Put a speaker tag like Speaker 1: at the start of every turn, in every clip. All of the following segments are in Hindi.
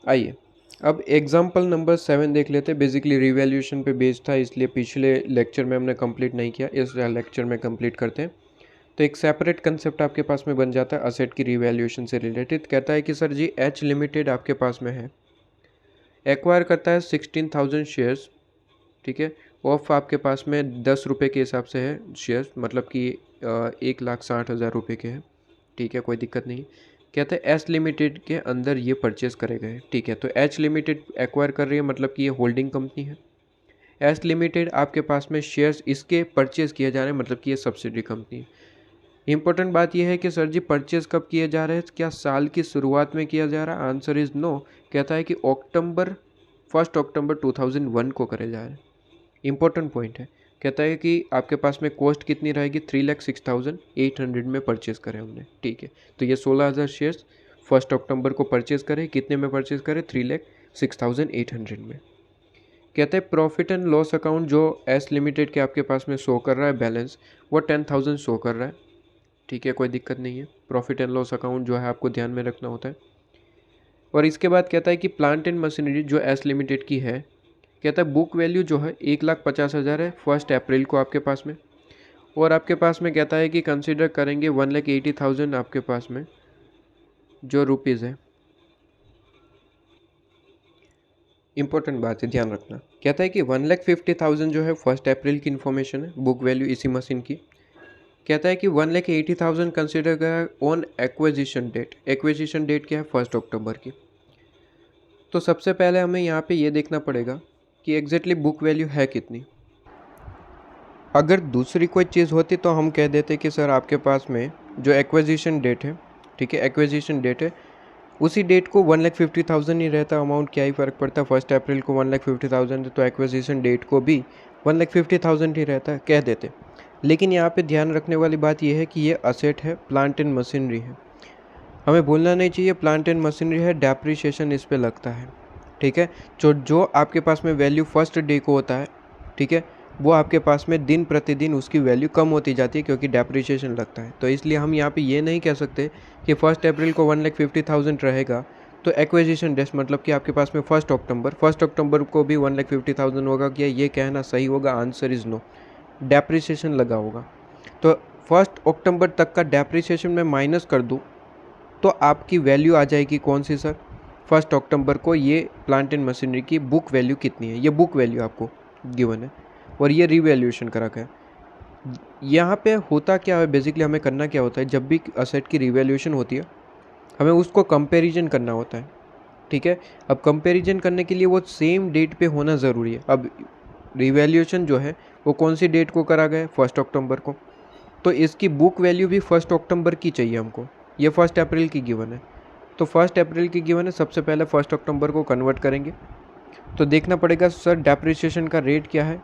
Speaker 1: आइए अब एग्जाम्पल नंबर 7 देख लेते हैं। बेसिकली रिवैल्यूएशन पे बेस्ड था, इसलिए पिछले लेक्चर में हमने कंप्लीट नहीं किया, इस लेक्चर में कंप्लीट करते हैं। तो एक सेपरेट कंसेप्ट आपके पास में बन जाता है असेट की रिवैल्यूएशन से रिलेटेड। कहता है कि सर जी एच लिमिटेड आपके पास में है, एक्वायर करता है 16,000 शेयर्स, ठीक है। ऑफ आपके पास में 10 रुपये के हिसाब से है शेयर्स, मतलब कि 1,60,000 रुपये के हैं, ठीक है, कोई दिक्कत नहीं। कहते हैं एच लिमिटेड के अंदर ये परचेस करे गए, ठीक है। तो एच लिमिटेड एक्वायर कर रही है, मतलब कि ये होल्डिंग कंपनी है। एच लिमिटेड आपके पास में शेयर्स इसके परचेस किए जा रहे हैं, मतलब कि ये सब्सिडरी कंपनी है। इंपॉर्टेंट बात यह है कि सर जी परचेस कब किए जा रहे हैं, क्या साल की शुरुआत में किया जा रहा है? Answer is no. कहता है कि 1 अक्टूबर 2001 को करे जा रहे हैं। इंपॉर्टेंट पॉइंट है। कहता है कि आपके पास में कॉस्ट कितनी रहेगी, 3,06,800 में परचेज़ करें हमने, ठीक है। तो ये 16,000 शेयर्स 1 अक्टूबर को परचेज़ करें, कितने में परचेज़ करें, 3,06,800 में। कहते हैं प्रॉफिट एंड लॉस अकाउंट जो एस लिमिटेड के आपके पास में शो कर रहा है बैलेंस, वो 10,000 शो कर रहा है, ठीक है, कोई दिक्कत नहीं है। प्रॉफिट एंड लॉस अकाउंट जो है आपको ध्यान में रखना होता है। और इसके बाद कहता है कि प्लांट एंड मशीनरी जो एस लिमिटेड की है, कहता है बुक वैल्यू जो है 1,50,000 है 1 अप्रैल को आपके पास में। और आपके पास में कहता है कि कंसिडर करेंगे 1,80,000 आपके पास में जो रुपीज़ है। इंपॉर्टेंट बात है, ध्यान रखना। कहता है कि 1,50,000 जो है 1 अप्रैल की इन्फॉर्मेशन है, बुक वैल्यू इसी मशीन की। कहता है कि 1,80,000 कंसिडर करा on acquisition date. Acquisition date क्या है, 1 अक्टूबर की। तो सबसे पहले हमें यहाँ पे ये देखना पड़ेगा कि एग्जैक्टली बुक वैल्यू है कितनी। अगर दूसरी कोई चीज़ होती तो हम कह देते कि सर आपके पास में जो एक्विजिशन डेट है, ठीक है, एक्विजिशन डेट है, उसी डेट को 1,50,000 ही रहता, अमाउंट क्या ही फ़र्क पड़ता है। 1 अप्रैल को 1,50,000 है तो एक्विजिशन डेट को भी 1,50,000 ही रहता है, कह देते। लेकिन यहाँ पे ध्यान रखने वाली बात यह है कि ये असेट है, प्लांट एंड मशीनरी है। हमें भूलना नहीं चाहिए प्लांट एंड मशीनरी है, डेप्रिसिएशन इस पे लगता है, ठीक है। जो आपके पास में वैल्यू फर्स्ट डे को होता है, ठीक है, वो आपके पास में दिन प्रतिदिन उसकी वैल्यू कम होती जाती है क्योंकि डेप्रिसिएशन लगता है। तो इसलिए हम यहाँ पे ये नहीं कह सकते कि 1 अप्रैल को 1,50,000 रहेगा तो एक्विजिशन डेट मतलब कि आपके पास में 1 अक्टूबर को भी 1,50,000 होगा। क्या ये कहना सही होगा? आंसर इज़ नो, डेप्रिसिएशन लगा होगा। तो 1 अक्टूबर तक का डेप्रिसिएशन मैं माइनस कर दूँ तो आपकी वैल्यू आ जाएगी कौन सी सर, 1 अक्टूबर को ये प्लांट एंड मशीनरी की बुक वैल्यू कितनी है, ये बुक वैल्यू आपको गिवन है और ये रिवैल्यूएशन करा गया है। यहाँ पे होता क्या है, बेसिकली हमें करना क्या होता है, जब भी असेट की रिवैल्यूएशन होती है हमें उसको कंपैरिजन करना होता है, ठीक है। अब कंपैरिजन करने के लिए वो सेम डेट पे होना ज़रूरी है। अब रिवैल्यूएशन जो है वो कौन सी डेट को करा गया है, 1 अक्टूबर को, तो इसकी बुक वैल्यू भी 1 अक्टूबर की चाहिए हमको। ये 1 अप्रैल की गिवन है, तो 1 अप्रैल की गिवन है, सबसे पहले 1 अक्टूबर को कन्वर्ट करेंगे। तो देखना पड़ेगा सर डेप्रिसिएशन का रेट क्या है,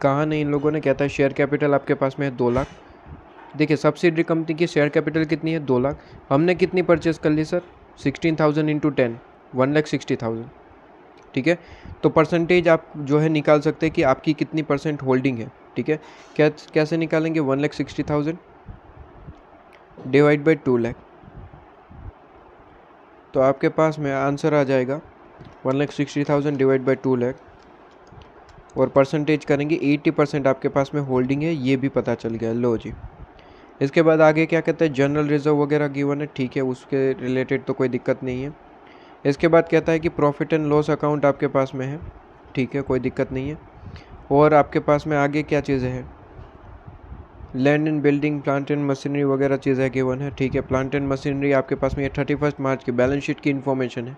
Speaker 1: कहाँ नहीं इन लोगों ने। कहता है शेयर कैपिटल आपके पास में है 2 लाख। देखिए सब्सिडरी कंपनी की शेयर कैपिटल कितनी है, 2 लाख। हमने कितनी परचेस कर ली सर, 16,000 इंटू 10, 1,60,000, ठीक है। तो परसेंटेज आप जो है निकाल सकते हैं कि आपकी कितनी परसेंट होल्डिंग है, ठीक है। कैसे निकालेंगे, 1,60,000 डिवाइड बाई 2 लाख, तो आपके पास में आंसर आ जाएगा 1,60,000 डिवाइड बाई 2 लाख। और परसेंटेज करेंगे 80% आपके पास में होल्डिंग है, ये भी पता चल गया। लो जी, इसके बाद आगे क्या कहते हैं, जनरल रिजर्व वगैरह गिवन है, ठीक है, उसके रिलेटेड तो कोई दिक्कत नहीं है। इसके बाद कहता है कि प्रॉफिट एंड लॉस अकाउंट आपके पास में है, ठीक है, कोई दिक्कत नहीं है। और आपके पास में आगे क्या चीज़ें हैं, land and building, plant and machinery वगैरह चीज़ें गिवन है, ठीक है। प्लांट एंड मशीनरी आपके पास में ये 31 मार्च की बैलेंस शीट की इन्फॉर्मेशन है,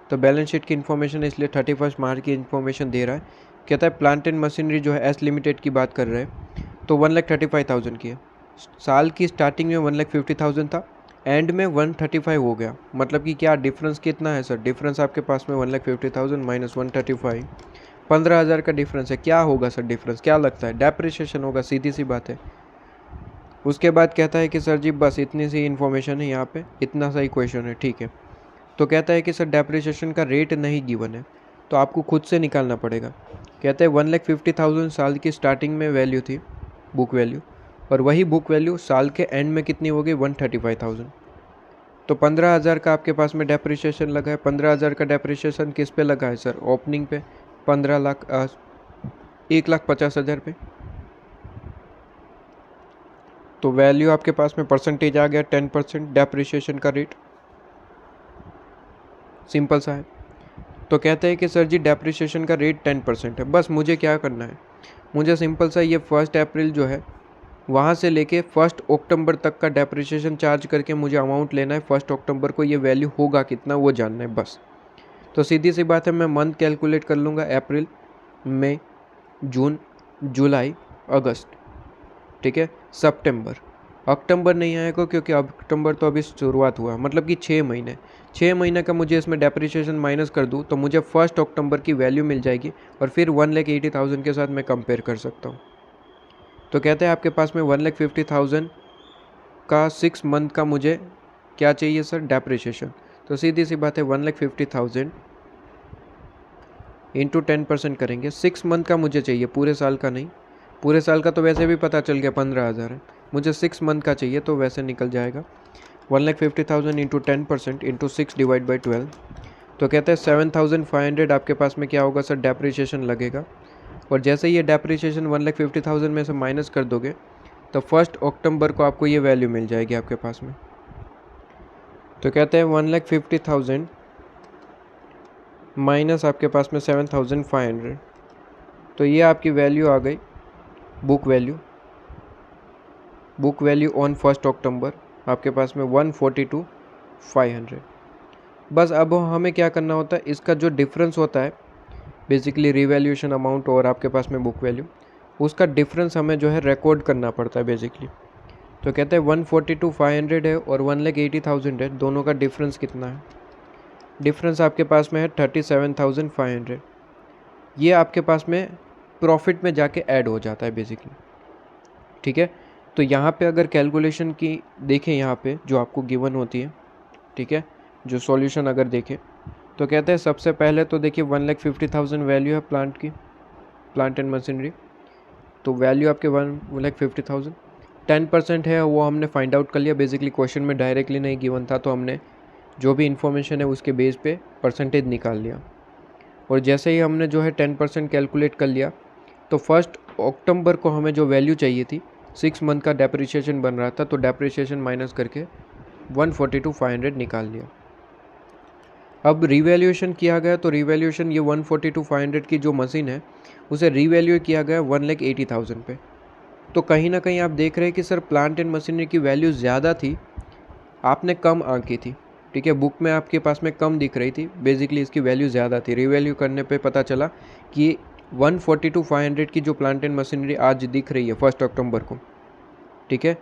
Speaker 1: तो बैलेंस शीट की इन्फॉर्मेशन इसलिए 31 मार्च की इन्फॉर्मेशन दे रहा है। कहता है प्लांट एंड मशीनरी जो है एस लिमिटेड की बात कर रहे हैं तो 1,35,000 की है। साल की स्टार्टिंग में 1,50,000 था, एंड में 135 हो गया, मतलब कि क्या डिफरेंस कितना है सर, डिफरेंस आपके पास में 1,50,000 माइनस 135, 15,000 का डिफरेंस है। क्या होगा सर डिफरेंस, क्या लगता है, डेप्रिसिएशन होगा, सीधी सी बात है। उसके बाद कहता है कि सर जी बस इतनी सी इन्फॉर्मेशन है यहाँ पे, इतना सा ही क्वेश्चन है, ठीक है। तो कहता है कि सर डेप्रिसिएशन का रेट नहीं गिवन है, तो आपको खुद से निकालना पड़ेगा। कहते हैं 1,50,000 साल की स्टार्टिंग में वैल्यू थी, बुक वैल्यू, और वही बुक वैल्यू साल के एंड में कितनी होगी, 135,000। तो 15,000 का आपके पास में डेप्रिसिएशन लगा है। 15,000 का डेप्रिसिएशन किस पे लगा है सर? ओपनिंग पे 1,50,000 पे। तो वैल्यू आपके पास में परसेंटेज आ गया 10% डेप्रिसिएशन का रेट। सिंपल सा है। तो कहते हैं कि सर जी डेप्रिसिएशन का रेट 10% है। बस मुझे क्या करना है, मुझे सिंपल सा ये 1 अप्रैल जो है वहाँ से लेके 1 अक्टूबर तक का डेप्रिसिएशन चार्ज करके मुझे अमाउंट लेना है। 1 अक्टूबर को ये वैल्यू होगा कितना वो जानना है बस। तो सीधी सी बात है, मैं मंथ कैलकुलेट कर लूँगा, अप्रैल, मई, जून, जुलाई, अगस्त, ठीक है, सितंबर। अक्टूबर नहीं आएगा क्योंकि अक्टूबर तो अभी शुरुआत हुआ, मतलब कि 6 महीने का मुझे इसमें डेप्रिसिएशन माइनस कर दूँ तो मुझे 1 अक्टूबर की वैल्यू मिल जाएगी और फिर 1,80,000 के साथ मैं कंपेयर कर सकता हूँ। तो कहते हैं आपके पास में 1,50,000 का 6 मंथ का मुझे क्या चाहिए सर? डेप्रिसिएशन। तो सीधी सी बात है 1,50,000 इंटू 10% करेंगे। 6 मंथ का मुझे चाहिए, पूरे साल का नहीं। पूरे साल का तो वैसे भी पता चल गया 15,000 है, मुझे 6 मंथ का चाहिए तो वैसे निकल जाएगा 1,50,000 इंटू 10% इंटू 6 डिवाइड बाई 12। तो कहते हैं 7,500 आपके पास में क्या होगा सर? डेप्रिसिएशन लगेगा। और जैसे ये डेप्रिसिएशन 1,50,000 में से माइनस कर दोगे तो 1 अक्टूबर को आपको ये वैल्यू मिल जाएगी आपके पास में। तो कहते हैं 1,50,000 माइनस आपके पास में 7,500, तो ये आपकी वैल्यू आ गई बुक वैल्यू ऑन 1 अक्टूबर आपके पास में 142,500। बस अब हमें क्या करना होता है, इसका जो डिफरेंस होता है बेसिकली रिवैल्यूएशन अमाउंट और आपके पास में बुक वैल्यू, उसका डिफरेंस हमें जो है रिकॉर्ड करना पड़ता है बेसिकली। तो कहते हैं 142,500 है और 1,80,000 है, दोनों का डिफरेंस कितना है? डिफरेंस आपके पास में है 37,500। ये आपके पास में प्रॉफिट में जाके ऐड हो जाता है बेसिकली, ठीक है। तो यहाँ पे अगर कैलकुलेशन की देखें, यहाँ पे जो आपको गिवन होती है, ठीक है, जो सॉल्यूशन अगर देखें तो कहते हैं सबसे पहले तो देखिए 1,50,000 वैल्यू है प्लांट की, प्लांट एंड मशीनरी। तो वैल्यू आपके 1,50,000, 10% है वो हमने फाइंड आउट कर लिया। बेसिकली क्वेश्चन में डायरेक्टली नहीं गिवन था तो हमने जो भी इन्फॉर्मेशन है उसके बेस पे परसेंटेज निकाल लिया। और जैसे ही हमने जो है 10% कैलकुलेट कर लिया तो 1 अक्टूबर को हमें जो वैल्यू चाहिए थी, 6 मंथ का डेप्रिसिएशन बन रहा था, तो डेप्रिसिएशन माइनस करके 142,500 निकाल लिया। अब रिवैल्यूएशन किया गया तो रिवैल्यूएशन ये 142,500 की जो मशीन है उसे रिवैल्यू किया गया 1,80,000 पे। तो कहीं ना कहीं आप देख रहे हैं कि सर प्लांट एंड मशीनरी की वैल्यू ज़्यादा थी, आपने कम आंकी थी, ठीक है, बुक में आपके पास में कम दिख रही थी, बेसिकली इसकी वैल्यू ज़्यादा थी। रिवैल्यू करने पे पता चला कि 142,500 की जो प्लांट एंड मशीनरी आज दिख रही है 1 अक्टूबर को, ठीक है,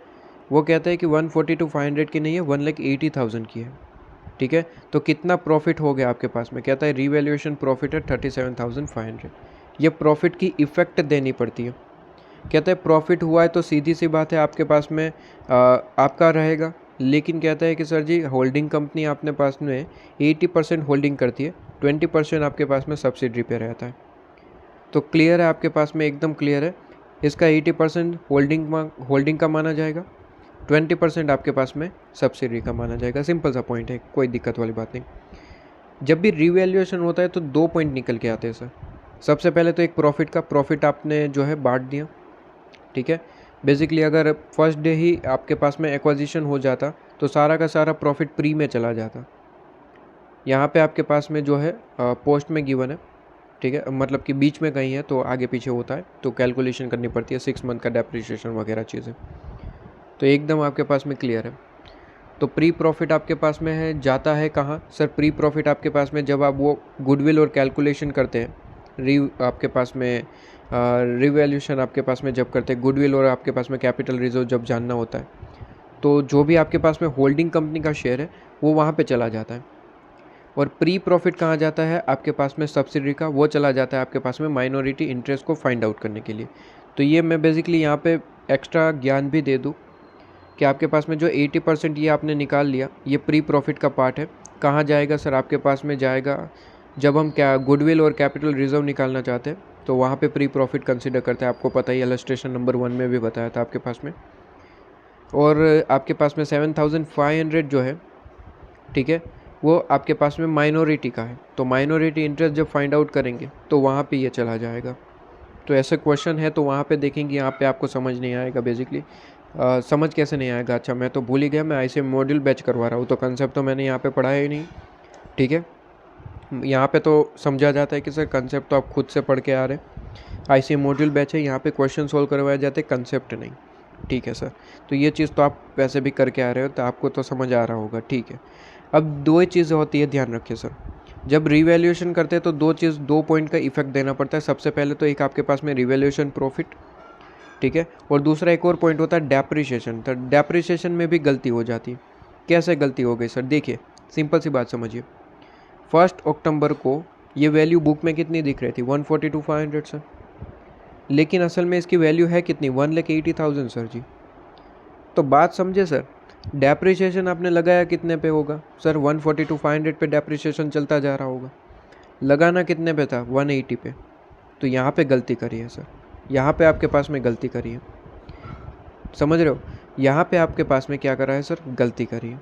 Speaker 1: वो कहता है कि 142,500 की नहीं है, 1,80,000 की है, ठीक है। तो कितना प्रॉफिट हो गया आपके पास में? कहता है रिवैल्यूएशन प्रॉफिट है 37,500। ये प्रॉफिट की इफ़ेक्ट देनी पड़ती है। कहता है प्रॉफिट हुआ है तो सीधी सी बात है आपके पास में आपका रहेगा, लेकिन कहता है कि सर जी होल्डिंग कंपनी आपने पास में 80% होल्डिंग करती है, 20% आपके पास में सब्सिडरी पे रहता है। तो क्लियर है आपके पास में, एकदम क्लियर है। इसका 80% होल्डिंग का माना जाएगा, 20% आपके पास में सब्सिडरी का माना जाएगा। सिंपल सा पॉइंट है, कोई दिक्कत वाली बात नहीं। जब भी रिवैल्यूएशन होता है तो 2 पॉइंट निकल के आते हैं सर। सबसे पहले तो एक प्रॉफिट आपने जो है बांट दिया, ठीक है। बेसिकली अगर फर्स्ट डे ही आपके पास में एक्विजिशन हो जाता तो सारा का सारा प्रॉफिट प्री में चला जाता। यहाँ पे आपके पास में जो है पोस्ट में गिवन है, ठीक है, मतलब कि बीच में कहीं है तो आगे पीछे होता है तो कैलकुलेशन करनी पड़ती है, 6 मंथ का डेप्रिसिएशन वगैरह चीज़ें। तो एकदम आपके पास में क्लियर है। तो प्री प्रॉफिट आपके पास में है, जाता है कहाँ सर? प्री प्रॉफिट आपके पास में जब आप वो गुडविल और कैलकुलेशन करते हैं, आपके पास में रिवैल्यूएशन आपके पास में जब करते हैं गुडविल और आपके पास में कैपिटल रिजर्व जब जानना होता है, तो जो भी आपके पास में होल्डिंग कंपनी का शेयर है वो वहाँ पे चला जाता है। और प्री प्रॉफिट कहाँ जाता है? आपके पास में सब्सिडरी का, वो चला जाता है आपके पास में माइनॉरिटी इंटरेस्ट को फाइंड आउट करने के लिए। तो ये मैं बेसिकली यहाँ पे एक्स्ट्रा ज्ञान भी दे दूँ कि आपके पास में जो 80% ये आपने निकाल लिया, ये प्री प्रॉफिट का पार्ट है। कहाँ जाएगा सर? आपके पास में जाएगा जब हम क्या गुडविल और कैपिटल रिजर्व निकालना चाहते हैं तो वहाँ पे प्री प्रॉफिट कंसिडर करते हैं। आपको पता ही, इलस्ट्रेशन नंबर 1 में भी बताया था आपके पास में। और आपके पास में 7,500 जो है ठीक है, वो आपके पास में माइनॉरिटी का है, तो माइनॉरिटी इंटरेस्ट जब फाइंड आउट करेंगे तो वहाँ पे ये चला जाएगा। तो ऐसे क्वेश्चन है तो वहाँ पे देखेंगे, यहाँ पे आपको समझ नहीं आएगा बेसिकली। समझ कैसे नहीं आएगा? अच्छा मैं तो भूल ही गया, मैं आईसीएम मॉड्यूल बैच करवा रहा हूँ, तो कंसेप्ट तो मैंने यहाँ पे पढ़ाया ही नहीं। ठीक है, यहाँ पे तो समझा जाता है कि सर कंसेप्ट तो आप खुद से पढ़ के आ रहे हैं, आईसीएम मॉड्यूल बैच है, यहाँ पे क्वेश्चन सोल्व करवाए जाते, कंसेप्ट नहीं। ठीक है सर, तो ये चीज़ तो आप वैसे भी करके आ रहे हो, तो आपको तो समझ आ रहा होगा। ठीक है, अब दो ही चीज़ें होती है, ध्यान रखिए सर। जब रिवैल्यूएशन करते हैं तो दो पॉइंट का इफेक्ट देना पड़ता है। सबसे पहले तो एक आपके पास में रिवैल्यूएशन प्रॉफिट, ठीक है, और दूसरा एक और पॉइंट होता है डेप्रिसिएशन। तो डेप्रिसिएशन में भी गलती हो जाती है। कैसे गलती हो गई सर? देखिए सिंपल सी बात समझिए, 1 अक्टूबर को ये वैल्यू बुक में कितनी दिख रही थी? 142,500 सर, लेकिन असल में इसकी वैल्यू है कितनी? 1,80,000 सर जी। तो बात समझे सर, डेप्रिसिएशन आपने लगाया कितने पे होगा सर? 142,500 पे डेप्रिसिएशन चलता जा रहा होगा, लगाना कितने पे था? 180 पे। तो यहाँ पे गलती करी है सर, यहाँ पे आपके पास में गलती करी है, समझ रहे हो? यहाँ पे आपके पास में क्या करा है सर? गलती करी है,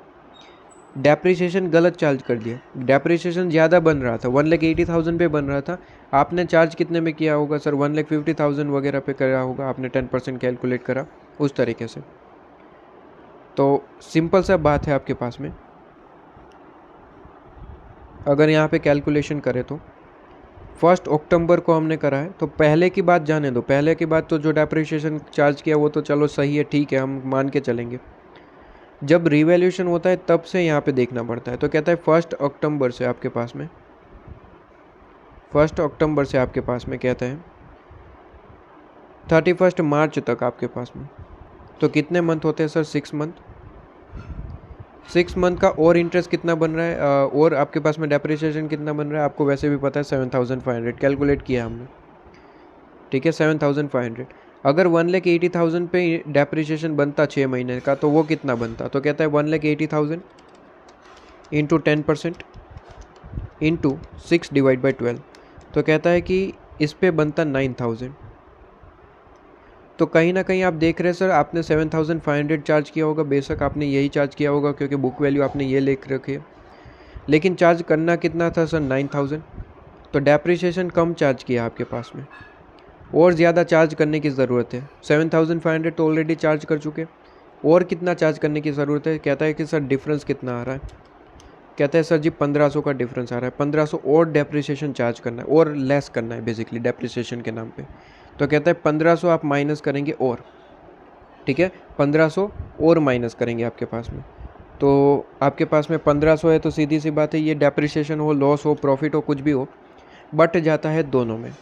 Speaker 1: डेप्रिसिएशन गलत चार्ज कर दिया। डेप्रिसिएशन ज़्यादा बन रहा था, 1,80,000 पे बन रहा था, आपने चार्ज कितने में किया होगा सर? 1,50,000 वगैरह पे करा होगा आपने, 10% कैलकुलेट करा उस तरीके से। तो सिंपल सा बात है आपके पास में, अगर यहाँ पे कैलकुलेशन करें तो 1 अक्टूबर को हमने करा है, तो पहले की बात जाने दो, पहले की बात तो जो डेप्रिसिएशन चार्ज किया वो तो चलो सही है, ठीक है, हम मान के चलेंगे। जब रिवैल्यूएशन होता है तब से यहाँ पे देखना पड़ता है। तो कहता है 1 अक्टूबर से आपके पास में, 1 अक्टूबर से आपके पास में कहता है 31 मार्च तक आपके पास में। तो कितने मंथ होते हैं सर? 6 मंथ। 6 मंथ का और इंटरेस्ट कितना बन रहा है, और आपके पास में डेप्रिसिएशन कितना बन रहा है? आपको वैसे भी पता है, 7,500 कैलकुलेट किया हमने। ठीक है, 7,500। अगर 1,80,000 पे डेप्रिसिएशन बनता 6 महीने का, तो वो कितना बनता? तो कहता है 1,80,000 इंटू 10% इंटू 6/12। तो कहता है कि इस पे बनता 9,000। तो कहीं ना कहीं आप देख रहे हैं सर, आपने 7,500 चार्ज किया होगा, बेशक आपने यही चार्ज किया होगा क्योंकि बुक वैल्यू आपने ये लिख रखी है, लेकिन चार्ज करना कितना था सर? 9,000। तो डेप्रिसिएशन कम चार्ज किया आपके पास में, और ज़्यादा चार्ज करने की ज़रूरत है। 7,500 तो ऑलरेडी चार्ज कर चुके, और कितना चार्ज करने की ज़रूरत है? कहता है कि सर डिफरेंस कितना आ रहा है? कहता है सर जी 1,500 का डिफरेंस आ रहा है, 1,500 और डेप्रिसिएशन चार्ज करना है, और लेस करना है बेसिकली डेप्रिसिएशन के नाम पे। तो कहता है 1,500 आप माइनस करेंगे, और ठीक है 1,500 और माइनस करेंगे आपके पास में। तो आपके पास में 1,500 है, तो सीधी सी बात है, ये डेप्रिसिएशन हो, लॉस हो, प्रॉफिट हो, कुछ भी हो, बट जाता है दोनों में।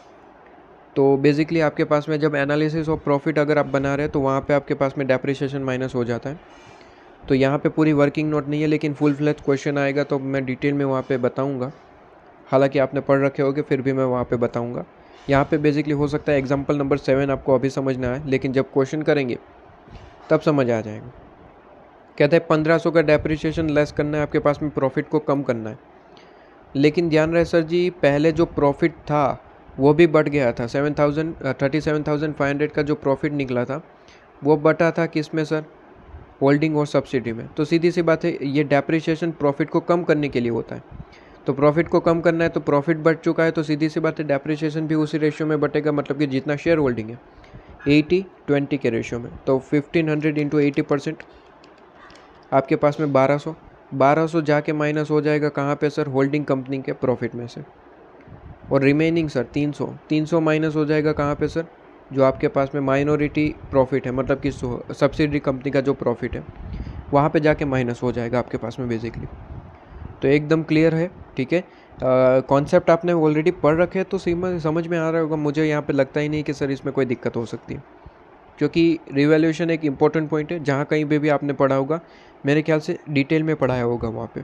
Speaker 1: तो बेसिकली आपके पास में जब एनालिसिस ऑफ प्रॉफिट अगर आप बना रहे हैं तो वहाँ पे आपके पास में डेप्रिसिएशन माइनस हो जाता है। तो यहाँ पे पूरी वर्किंग नोट नहीं है, लेकिन फुल फ्लेज क्वेश्चन आएगा तो मैं डिटेल में वहाँ पे बताऊँगा। हालांकि आपने पढ़ रखे होगे, फिर भी मैं वहाँ पे बताऊँगा। यहाँ पे बेसिकली हो सकता है एग्जाम्पल नंबर 7 आपको अभी समझ ना आए, लेकिन जब क्वेश्चन करेंगे तब समझ आ जाएगा। कहते हैं 1,500 का डेप्रिसिएशन लेस करना है, आपके पास में प्रॉफिट को कम करना है। लेकिन ध्यान रहे सर जी, पहले जो प्रॉफिट था वो भी बढ़ गया था। 37,500 का जो प्रॉफिट निकला था वो बटा था किस में सर? होल्डिंग और सब्सिडी में। तो सीधी सी बात है, ये डेप्रिसिएशन प्रॉफिट को कम करने के लिए होता है। तो प्रॉफिट को कम करना है, तो प्रॉफिट बढ़ चुका है, तो सीधी सी बात है डेप्रिसिएशन भी उसी रेशियो में बटेगा, मतलब कि जितना शेयर होल्डिंग है 80-20 के रेशियो में। तो 1,500 इंटू 80% आपके पास में 1,200 जाके माइनस हो जाएगा कहाँ पे सर? होल्डिंग कंपनी के प्रॉफिट में से। और रिमेनिंग सर 300 माइनस हो जाएगा कहाँ पे सर? जो आपके पास में माइनॉरिटी प्रॉफिट है, मतलब कि सब्सिडी कंपनी का जो प्रॉफिट है, वहाँ पे जाके माइनस हो जाएगा आपके पास में बेसिकली। तो एकदम क्लियर है, ठीक है। कॉन्सेप्ट आपने ऑलरेडी पढ़ रखे हैं तो समझ में आ रहा होगा। मुझे यहाँ पे लगता ही नहीं कि सर इसमें कोई दिक्कत हो सकती है, क्योंकि रिवैल्यूएशन एक इंपॉर्टेंट पॉइंट है। जहाँ कहीं पे भी आपने पढ़ा होगा, मेरे ख्याल से डिटेल में पढ़ाया होगा वहाँ पे,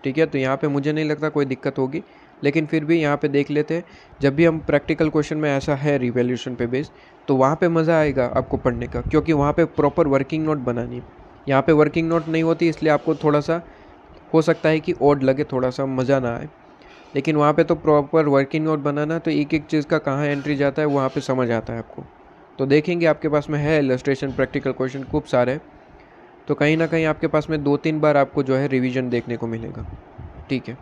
Speaker 1: ठीक है। तो यहाँ पे मुझे नहीं लगता कोई दिक्कत होगी, लेकिन फिर भी यहाँ पे देख लेते हैं। जब भी हम प्रैक्टिकल क्वेश्चन में ऐसा है रिवैल्यूएशन पे बेस, तो वहाँ पे मज़ा आएगा आपको पढ़ने का, क्योंकि वहाँ पे प्रॉपर वर्किंग नोट बनानी है। यहाँ पे वर्किंग नोट नहीं होती, इसलिए आपको थोड़ा सा हो सकता है कि ओड लगे, थोड़ा सा मज़ा ना आए। लेकिन वहाँ पे तो प्रॉपर वर्किंग नोट बनाना, तो एक एक चीज़ का कहाँ एंट्री जाता है वहाँ पे समझ आता है आपको। तो देखेंगे आपके पास में है इलस्ट्रेशन प्रैक्टिकल क्वेश्चन खूब सारे, तो कहीं ना कहीं आपके पास में 2-3 बार आपको जो है रिवीजन देखने को मिलेगा। ठीक है।